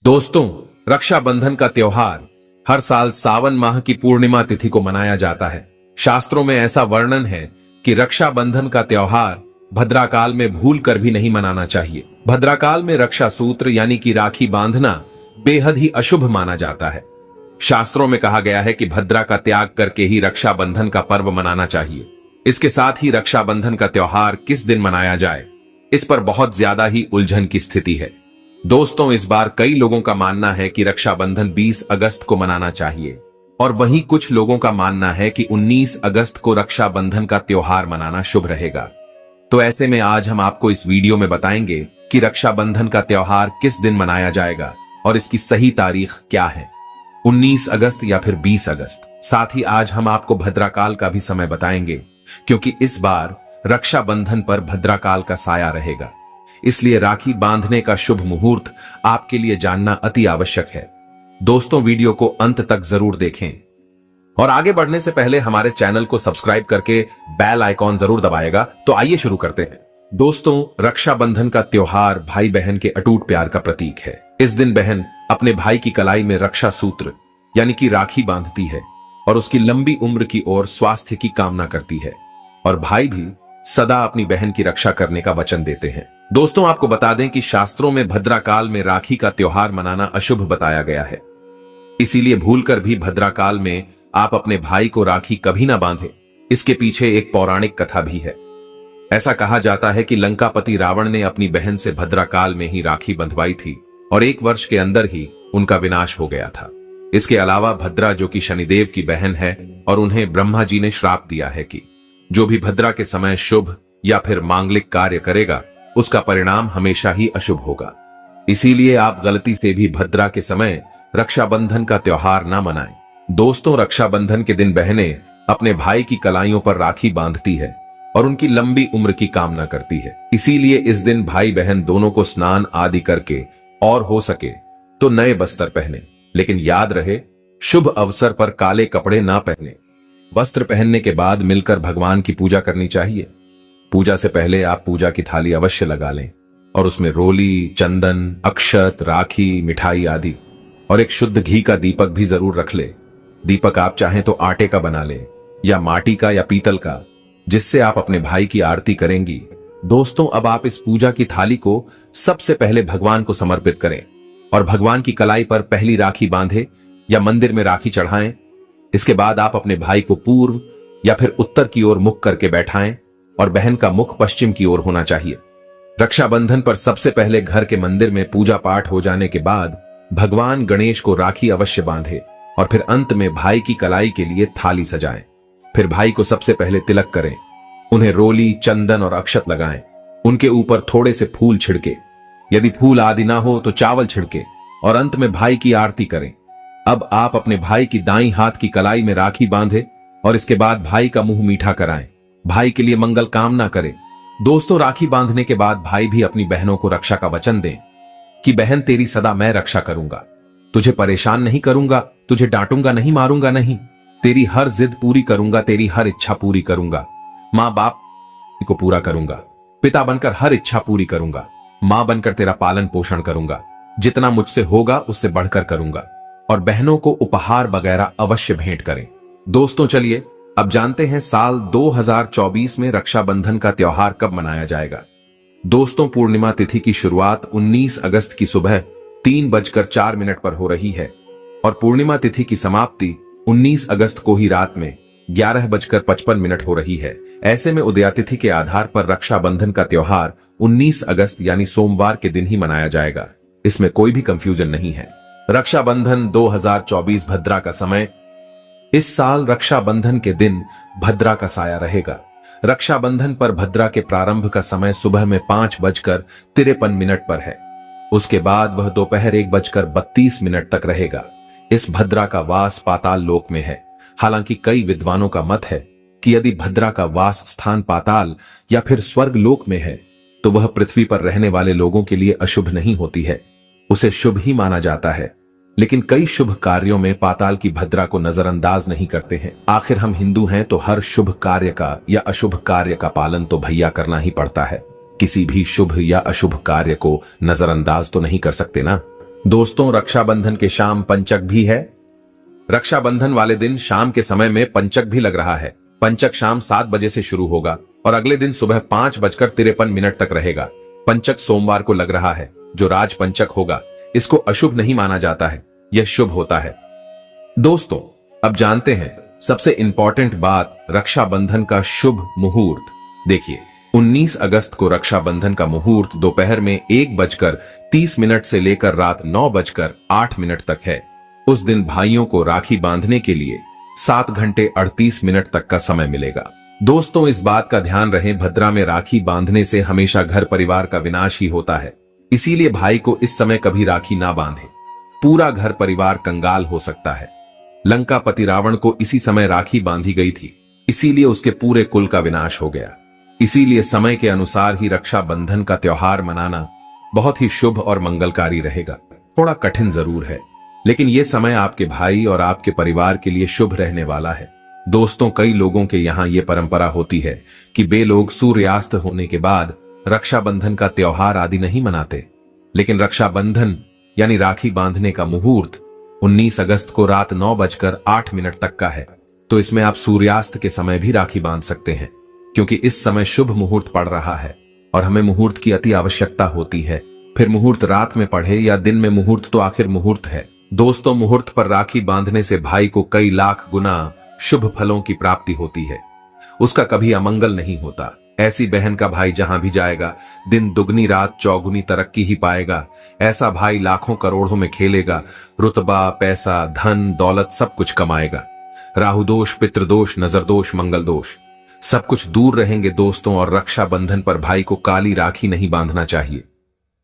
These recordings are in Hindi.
दोस्तों, रक्षाबंधन का त्योहार हर साल सावन माह की पूर्णिमा तिथि को मनाया जाता है। शास्त्रों में ऐसा वर्णन है कि रक्षाबंधन का त्योहार भद्राकाल में भूल कर भी नहीं मनाना चाहिए। भद्राकाल में रक्षा सूत्र यानी कि राखी बांधना बेहद ही अशुभ माना जाता है। शास्त्रों में कहा गया है कि भद्रा का त्याग करके ही रक्षाबंधन का पर्व मनाना चाहिए। इसके साथ ही रक्षाबंधन का त्योहार किस दिन मनाया जाए, इस पर बहुत ज्यादा ही उलझन की स्थिति है। दोस्तों, इस बार कई लोगों का मानना है कि रक्षाबंधन 20 अगस्त को मनाना चाहिए और वहीं कुछ लोगों का मानना है कि 19 अगस्त को रक्षाबंधन का त्योहार मनाना शुभ रहेगा। तो ऐसे में आज हम आपको इस वीडियो में बताएंगे कि रक्षाबंधन का त्योहार किस दिन मनाया जाएगा और इसकी सही तारीख क्या है, 19 अगस्त या फिर 20 अगस्त। साथ ही आज हम आपको भद्राकाल का भी समय बताएंगे, क्योंकि इस बार रक्षाबंधन पर भद्राकाल का साया रहेगा। इसलिए राखी बांधने का शुभ मुहूर्त आपके लिए जानना अति आवश्यक है। दोस्तों, वीडियो को अंत तक जरूर देखें और आगे बढ़ने से पहले हमारे चैनल को सब्सक्राइब करके बेल आइकॉन जरूर दबाएगा। तो आइए शुरू करते हैं। दोस्तों, रक्षाबंधन का त्योहार भाई बहन के अटूट प्यार का प्रतीक है। इस दिन बहन अपने भाई की कलाई में रक्षा सूत्र यानी कि राखी बांधती है और उसकी लंबी उम्र की ओर स्वास्थ्य की कामना करती है, और भाई भी सदा अपनी बहन की रक्षा करने का वचन देते हैं। दोस्तों, आपको बता दें कि शास्त्रों में भद्राकाल में राखी का त्योहार मनाना अशुभ बताया गया है। इसीलिए भूलकर भी भद्राकाल में आप अपने भाई को राखी कभी ना बांधे। इसके पीछे एक पौराणिक कथा भी है। ऐसा कहा जाता है कि लंकापति रावण ने अपनी बहन से भद्राकाल में ही राखी बंधवाई थी और 1 वर्ष के अंदर ही उनका विनाश हो गया था। इसके अलावा भद्रा, जो कि शनिदेव की बहन है, और उन्हें ब्रह्मा जी ने श्राप दिया है कि जो भी भद्रा के समय शुभ या फिर मांगलिक कार्य करेगा उसका परिणाम हमेशा ही अशुभ होगा। इसीलिए आप गलती से भी भद्रा के समय रक्षाबंधन का त्योहार ना मनाएं। दोस्तों, रक्षाबंधन के दिन बहनें अपने भाई की कलाइयों पर राखी बांधती है और उनकी लंबी उम्र की कामना करती है। इसीलिए इस दिन भाई बहन दोनों को स्नान आदि करके और हो सके तो नए बस्तर पहने, लेकिन याद रहे शुभ अवसर पर काले कपड़े ना पहने। वस्त्र पहनने के बाद मिलकर भगवान की पूजा करनी चाहिए। पूजा से पहले आप पूजा की थाली अवश्य लगा लें और उसमें रोली, चंदन, अक्षत, राखी, मिठाई आदि और एक शुद्ध घी का दीपक भी जरूर रख ले। दीपक आप चाहें तो आटे का बना ले या माटी का या पीतल का, जिससे आप अपने भाई की आरती करेंगी। दोस्तों, अब आप इस पूजा की थाली को सबसे पहले भगवान को समर्पित करें और भगवान की कलाई पर पहली राखी बांधे या मंदिर में राखी चढ़ाएं। इसके बाद आप अपने भाई को पूर्व या फिर उत्तर की ओर मुख करके बैठाएं और बहन का मुख पश्चिम की ओर होना चाहिए। रक्षाबंधन पर सबसे पहले घर के मंदिर में पूजा पाठ हो जाने के बाद भगवान गणेश को राखी अवश्य बांधे और फिर अंत में भाई की कलाई के लिए थाली सजाएं। फिर भाई को सबसे पहले तिलक करें, उन्हें रोली, चंदन और अक्षत लगाएं। उनके ऊपर थोड़े से फूल छिड़के, यदि फूल आदि ना हो तो चावल छिड़के और अंत में भाई की आरती करें। अब आप अपने भाई की दाईं हाथ की कलाई में राखी बांधे और इसके बाद भाई का मुंह मीठा कराएं। भाई के लिए मंगल कामना करें। दोस्तों, राखी बांधने के बाद भाई भी अपनी बहनों को रक्षा का वचन दें कि बहन, तेरी सदा मैं रक्षा करूंगा, तुझे परेशान नहीं करूंगा, तुझे डांटूंगा नहीं, मारूंगा नहीं, तेरी हर जिद पूरी करूंगा, तेरी हर इच्छा पूरी करूंगा, माँ बाप को पूरा करूंगा, पिता बनकर हर इच्छा पूरी करूंगा, माँ बनकर तेरा पालन पोषण करूंगा, जितना मुझसे होगा उससे बढ़कर करूंगा, और बहनों को उपहार वगैरह अवश्य भेंट करें। दोस्तों, चलिए अब जानते हैं साल 2024 में रक्षाबंधन का त्योहार कब मनाया जाएगा। दोस्तों, पूर्णिमा तिथि की शुरुआत 19 अगस्त की सुबह 3:04 पर हो रही है और पूर्णिमा तिथि की समाप्ति 19 अगस्त को ही रात में 11:55 हो रही है। ऐसे में उदयातिथि के आधार पर रक्षाबंधन का त्योहार 19 अगस्त यानी सोमवार के दिन ही मनाया जाएगा। इसमें कोई भी कंफ्यूजन नहीं है। रक्षाबंधन 2024 भद्रा का समय। इस साल रक्षाबंधन के दिन भद्रा का साया रहेगा। रक्षाबंधन पर भद्रा के प्रारंभ का समय सुबह में 5:53 पर है। उसके बाद वह दोपहर 1:32 तक रहेगा। इस भद्रा का वास पाताल लोक में है। हालांकि कई विद्वानों का मत है कि यदि भद्रा का वास स्थान पाताल या फिर स्वर्ग लोक में है तो वह पृथ्वी पर रहने वाले लोगों के लिए अशुभ नहीं होती है, उसे शुभ ही माना जाता है। लेकिन कई शुभ कार्यों में पाताल की भद्रा को नजरअंदाज नहीं करते हैं। आखिर हम हिंदू हैं तो हर शुभ कार्य का या अशुभ कार्य का पालन तो भैया करना ही पड़ता है। किसी भी शुभ या अशुभ कार्य को नजरअंदाज तो नहीं कर सकते ना। दोस्तों, रक्षाबंधन के शाम पंचक भी है। रक्षाबंधन वाले दिन शाम के समय में पंचक भी लग रहा है। पंचक शाम 7 बजे से शुरू होगा और अगले दिन सुबह 5:53 तक रहेगा। पंचक सोमवार को लग रहा है। जो राज पंचक होगा इसको अशुभ नहीं माना जाता है, यह शुभ होता है। दोस्तों, अब जानते हैं सबसे इंपॉर्टेंट बात, रक्षाबंधन का शुभ मुहूर्त। देखिए, 19 अगस्त को रक्षाबंधन का मुहूर्त दोपहर में 1:30 से लेकर रात 9:08 तक है। उस दिन भाइयों को राखी बांधने के लिए 7 घंटे 38 मिनट तक का समय मिलेगा। दोस्तों, इस बात का ध्यान रहे, भद्रा में राखी बांधने से हमेशा घर परिवार का विनाश ही होता है। इसीलिए भाई को इस समय कभी राखी ना बांधे, पूरा घर परिवार कंगाल हो सकता है। लंकापति रावण को इसी समय राखी बांधी गई थी, इसीलिए उसके पूरे कुल का विनाश हो गया। इसीलिए समय के अनुसार ही रक्षाबंधन का त्योहार मनाना बहुत ही शुभ और मंगलकारी रहेगा। थोड़ा कठिन जरूर है, लेकिन यह समय आपके भाई और आपके परिवार के लिए शुभ रहने वाला है। दोस्तों, कई लोगों के यहाँ ये परंपरा होती है कि वे लोग सूर्यास्त होने के बाद रक्षाबंधन का त्योहार आदि नहीं मनाते, लेकिन रक्षाबंधन यानी राखी बांधने का मुहूर्त 19 अगस्त को रात 9:08 तक का है। तो इसमें आप सूर्यास्त के समय भी राखी बांध सकते हैं, क्योंकि इस समय शुभ मुहूर्त पड़ रहा है और हमें मुहूर्त की अति आवश्यकता होती है। फिर मुहूर्त रात में पढ़े या दिन में, मुहूर्त तो आखिर मुहूर्त है। दोस्तों, मुहूर्त पर राखी बांधने से भाई को कई लाख गुना शुभ फलों की प्राप्ति होती है, उसका कभी अमंगल नहीं होता। ऐसी बहन का भाई जहां भी जाएगा, दिन दुगनी रात चौगुनी तरक्की ही पाएगा। ऐसा भाई लाखों करोड़ों में खेलेगा, रुतबा, पैसा, धन, दौलत सब कुछ कमाएगा। राहु दोष, पितृदोष, नजर दोष, मंगल दोष सब कुछ दूर रहेंगे दोस्तों। और रक्षाबंधन पर भाई को काली राखी नहीं बांधना चाहिए,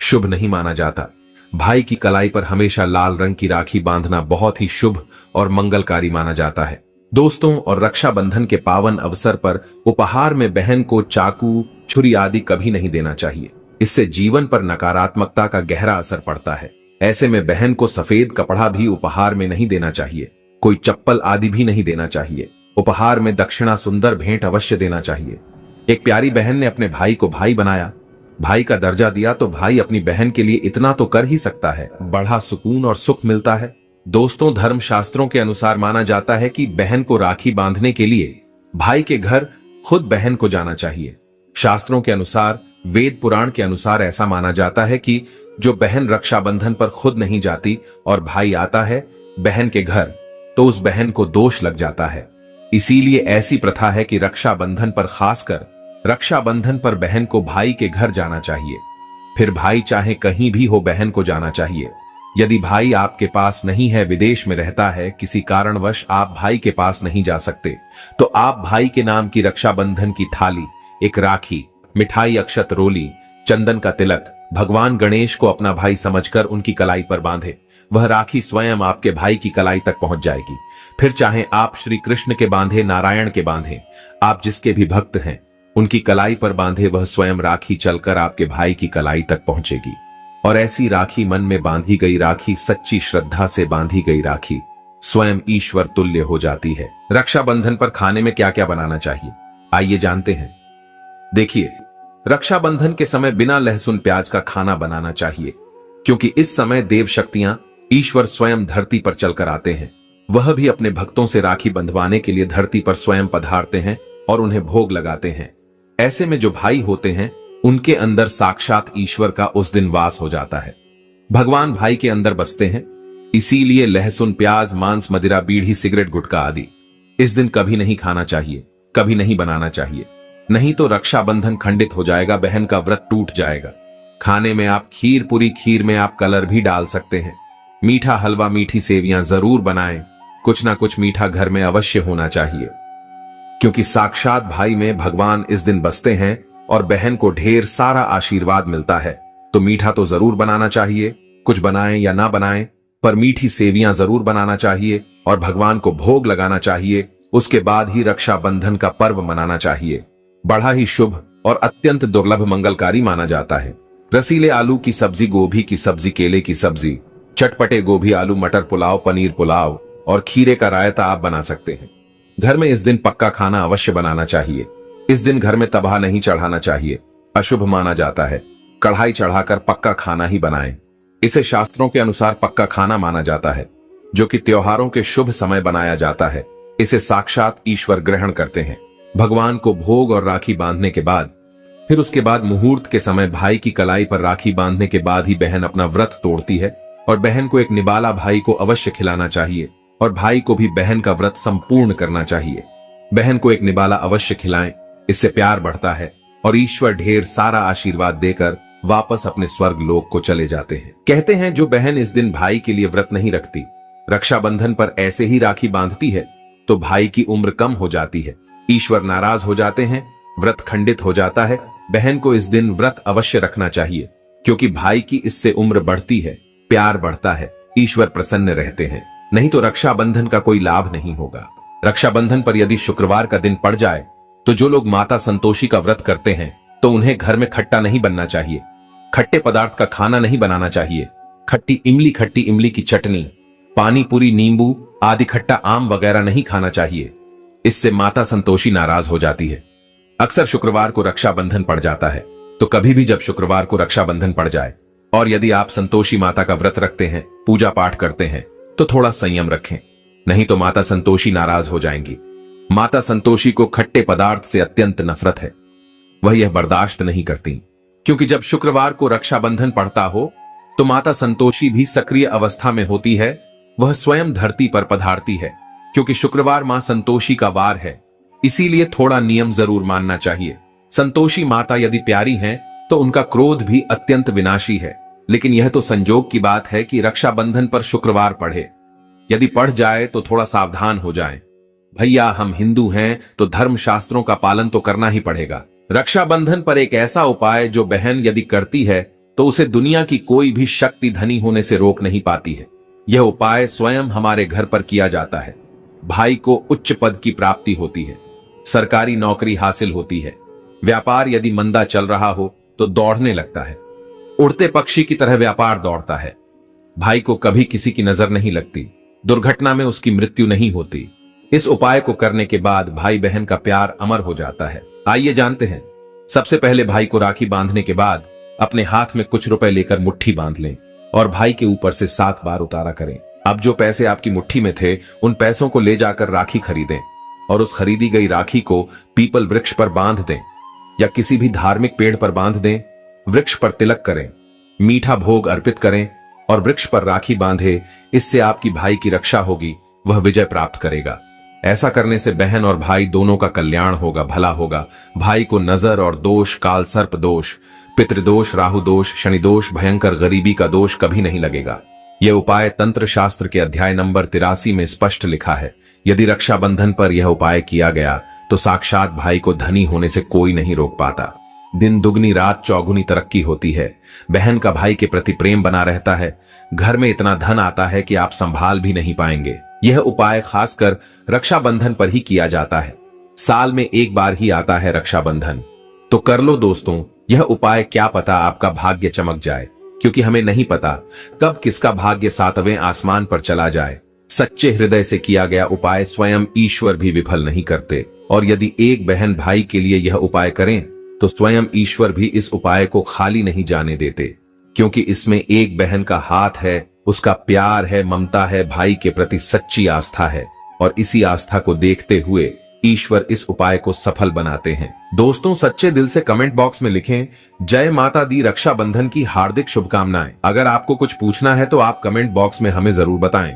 शुभ नहीं माना जाता। भाई की कलाई पर हमेशा लाल रंग की राखी बांधना बहुत ही शुभ और मंगलकारी माना जाता है दोस्तों। और रक्षाबंधन के पावन अवसर पर उपहार में बहन को चाकू, छुरी आदि कभी नहीं देना चाहिए। इससे जीवन पर नकारात्मकता का गहरा असर पड़ता है। ऐसे में बहन को सफेद कपड़ा भी उपहार में नहीं देना चाहिए, कोई चप्पल आदि भी नहीं देना चाहिए। उपहार में दक्षिणा, सुंदर भेंट अवश्य देना चाहिए। एक प्यारी बहन ने अपने भाई को भाई बनाया, भाई का दर्जा दिया, तो भाई अपनी बहन के लिए इतना तो कर ही सकता है, बड़ा सुकून और सुख मिलता है। दोस्तों, धर्म शास्त्रों के अनुसार माना जाता है कि बहन को राखी बांधने के लिए भाई के घर खुद बहन को जाना चाहिए। शास्त्रों के अनुसार, वेद पुराण के अनुसार ऐसा माना जाता है कि जो बहन रक्षाबंधन पर खुद नहीं जाती और भाई आता है बहन के घर, तो उस बहन को दोष लग जाता है। इसीलिए ऐसी प्रथा है कि रक्षाबंधन पर, खासकर रक्षाबंधन पर बहन को भाई के घर जाना चाहिए। फिर भाई चाहे कहीं भी हो, बहन को जाना चाहिए। यदि भाई आपके पास नहीं है, विदेश में रहता है, किसी कारणवश आप भाई के पास नहीं जा सकते, तो आप भाई के नाम की रक्षाबंधन की थाली, एक राखी, मिठाई, अक्षत, रोली, चंदन का तिलक भगवान गणेश को अपना भाई समझकर उनकी कलाई पर बांधे। वह राखी स्वयं आपके भाई की कलाई तक पहुंच जाएगी। फिर चाहे आप श्री कृष्ण के बांधे, नारायण के बांधे, आप जिसके भी भक्त हैं उनकी कलाई पर बांधे, वह स्वयं राखी चलकर आपके भाई की कलाई तक पहुंचेगी। और ऐसी राखी, मन में बांधी गई राखी, सच्ची श्रद्धा से बांधी गई राखी स्वयं ईश्वर तुल्य हो जाती है। रक्षाबंधन पर खाने में क्या क्या बनाना चाहिए, आइए जानते हैं। देखिए, रक्षाबंधन के समय बिना लहसुन प्याज का खाना बनाना चाहिए, क्योंकि इस समय देव शक्तियां, ईश्वर स्वयं धरती पर चलकर आते हैं। वह भी अपने भक्तों से राखी बंधवाने के लिए धरती पर स्वयं पधारते हैं और उन्हें भोग लगाते हैं। ऐसे में जो भाई होते हैं उनके अंदर साक्षात ईश्वर का उस दिन वास हो जाता है। भगवान भाई के अंदर बसते हैं। इसीलिए लहसुन, प्याज, मांस, मदिरा, बीड़ी, सिगरेट, गुटखा आदि इस दिन कभी नहीं खाना चाहिए, कभी नहीं बनाना चाहिए। नहीं तो रक्षाबंधन खंडित हो जाएगा, बहन का व्रत टूट जाएगा। खाने में आप खीर पूरी, खीर में आप कलर भी डाल सकते हैं। मीठा हलवा, मीठी सेवियां जरूर बनाएं। कुछ ना कुछ मीठा घर में अवश्य होना चाहिए, क्योंकि साक्षात भाई में भगवान इस दिन बसते हैं और बहन को ढेर सारा आशीर्वाद मिलता है। तो मीठा तो जरूर बनाना चाहिए, कुछ बनाएं या ना बनाएं, पर मीठी सेवियां जरूर बनाना चाहिए और भगवान को भोग लगाना चाहिए। उसके बाद ही रक्षाबंधन का पर्व मनाना चाहिए। बड़ा ही शुभ और अत्यंत दुर्लभ मंगलकारी माना जाता है। रसीले आलू की सब्जी, गोभी की सब्जी, केले की सब्जी, चटपटे गोभी, आलू मटर पुलाव, पनीर पुलाव और खीरे का रायता आप बना सकते हैं। घर में इस दिन पक्का खाना अवश्य बनाना चाहिए। इस दिन घर में तबाह नहीं चढ़ाना चाहिए, अशुभ माना जाता है। कढ़ाई चढ़ाकर पक्का खाना ही बनाएं। इसे शास्त्रों के अनुसार पक्का खाना माना जाता है, जो कि त्योहारों के शुभ समय बनाया जाता है। इसे साक्षात ईश्वर ग्रहण करते हैं। भगवान को भोग और राखी बांधने के बाद, फिर उसके बाद मुहूर्त के समय भाई की कलाई पर राखी बांधने के बाद ही बहन अपना व्रत तोड़ती है। और बहन को एक निबाला भाई को अवश्य खिलाना चाहिए और भाई को भी बहन का व्रत संपूर्ण करना चाहिए। बहन को एक निबाला अवश्य खिलाएं, इससे प्यार बढ़ता है और ईश्वर ढेर सारा आशीर्वाद देकर वापस अपने स्वर्ग लोक को चले जाते हैं। कहते हैं जो बहन इस दिन भाई के लिए व्रत नहीं रखती, रक्षाबंधन पर ऐसे ही राखी बांधती है, तो भाई की उम्र कम हो जाती है, ईश्वर नाराज हो जाते हैं, व्रत खंडित हो जाता है। बहन को इस दिन व्रत अवश्य रखना चाहिए, क्योंकि भाई की इससे उम्र बढ़ती है, प्यार बढ़ता है, ईश्वर प्रसन्न रहते हैं। नहीं तो रक्षाबंधन का कोई लाभ नहीं होगा। रक्षाबंधन पर यदि शुक्रवार का दिन पड़ जाए तो जो लोग माता संतोषी का व्रत करते हैं तो उन्हें घर में खट्टा नहीं बनना चाहिए, खट्टे पदार्थ का खाना नहीं बनाना चाहिए। खट्टी इमली की चटनी, पानी पूरी, नींबू आदि खट्टा आम वगैरह नहीं खाना चाहिए, इससे माता संतोषी नाराज हो जाती है। अक्सर शुक्रवार को रक्षाबंधन पड़ जाता है, तो कभी भी जब शुक्रवार को रक्षाबंधन पड़ जाए और यदि आप संतोषी माता का व्रत रखते हैं, पूजा पाठ करते हैं, तो थोड़ा संयम रखें, नहीं तो माता संतोषी नाराज हो जाएंगी। माता संतोषी को खट्टे पदार्थ से अत्यंत नफरत है, वह यह बर्दाश्त नहीं करती, क्योंकि जब शुक्रवार को रक्षाबंधन पड़ता हो तो माता संतोषी भी सक्रिय अवस्था में होती है, वह स्वयं धरती पर पधारती है। क्योंकि शुक्रवार मां संतोषी का वार है, इसीलिए थोड़ा नियम जरूर मानना चाहिए। संतोषी माता यदि प्यारी हैं, तो उनका क्रोध भी अत्यंत विनाशी है, लेकिन यह तो संजोग की बात है कि रक्षाबंधन पर शुक्रवार पढ़े। यदि पढ़ जाए तो थोड़ा सावधान हो जाएं। भैया हम हिंदू हैं तो धर्म शास्त्रों का पालन तो करना ही पड़ेगा। रक्षाबंधन पर एक ऐसा उपाय जो बहन यदि करती है तो उसे दुनिया की कोई भी शक्ति धनी होने से रोक नहीं पाती है। यह उपाय स्वयं हमारे घर पर किया जाता है। भाई को उच्च पद की प्राप्ति होती है, सरकारी नौकरी हासिल होती है, व्यापार यदि मंदा चल रहा हो तो दौड़ने लगता है, उड़ते पक्षी की तरह व्यापार दौड़ता है। भाई को कभी किसी की नजर नहीं लगती, दुर्घटना में उसकी मृत्यु नहीं होती। इस उपाय को करने के बाद भाई बहन का प्यार अमर हो जाता है। आइए जानते हैं। सबसे पहले भाई को राखी बांधने के बाद अपने हाथ में कुछ रुपए लेकर मुट्ठी बांध लें और भाई के ऊपर से 7 बार उतारा करें। अब जो पैसे आपकी मुट्ठी में थे, उन पैसों को ले जाकर राखी खरीदें और उस खरीदी गई राखी को पीपल वृक्ष पर बांध दें या किसी भी धार्मिक पेड़ पर बांध दें। वृक्ष पर तिलक करें, मीठा भोग अर्पित करें और वृक्ष पर राखी बांधे। इससे आपकी भाई की रक्षा होगी, वह विजय प्राप्त करेगा। ऐसा करने से बहन और भाई दोनों का कल्याण होगा, भला होगा। भाई को नजर और दोष, काल सर्प दोष, पितृदोष, राहु दोष, शनि दोष, भयंकर गरीबी का दोष कभी नहीं लगेगा। यह उपाय तंत्र शास्त्र के अध्याय नंबर 83 में स्पष्ट लिखा है। यदि रक्षाबंधन पर यह उपाय किया गया तो साक्षात भाई को धनी होने से कोई नहीं रोक पाता। दिन दुगनी रात चौगुनी तरक्की होती है। बहन का भाई के प्रति प्रेम बना रहता है। घर में इतना धन आता है कि आप संभाल भी नहीं पाएंगे। यह उपाय खासकर रक्षाबंधन पर ही किया जाता है। साल में एक बार ही आता है रक्षाबंधन, तो कर लो दोस्तों यह उपाय। क्या पता आपका भाग्य चमक जाए, क्योंकि हमें नहीं पता कब किसका भाग्य 7वें आसमान पर चला जाए। सच्चे हृदय से किया गया उपाय स्वयं ईश्वर भी विफल नहीं करते। और यदि एक बहन भाई के लिए यह उपाय करें तो स्वयं ईश्वर भी इस उपाय को खाली नहीं जाने देते, क्योंकि इसमें एक बहन का हाथ है, उसका प्यार है, ममता है, भाई के प्रति सच्ची आस्था है। और इसी आस्था को देखते हुए ईश्वर इस उपाय को सफल बनाते हैं। दोस्तों सच्चे दिल से कमेंट बॉक्स में लिखें, जय माता दी रक्षाबंधन की हार्दिक शुभकामनाएं। अगर आपको कुछ पूछना है तो आप कमेंट बॉक्स में हमें जरूर बताएं।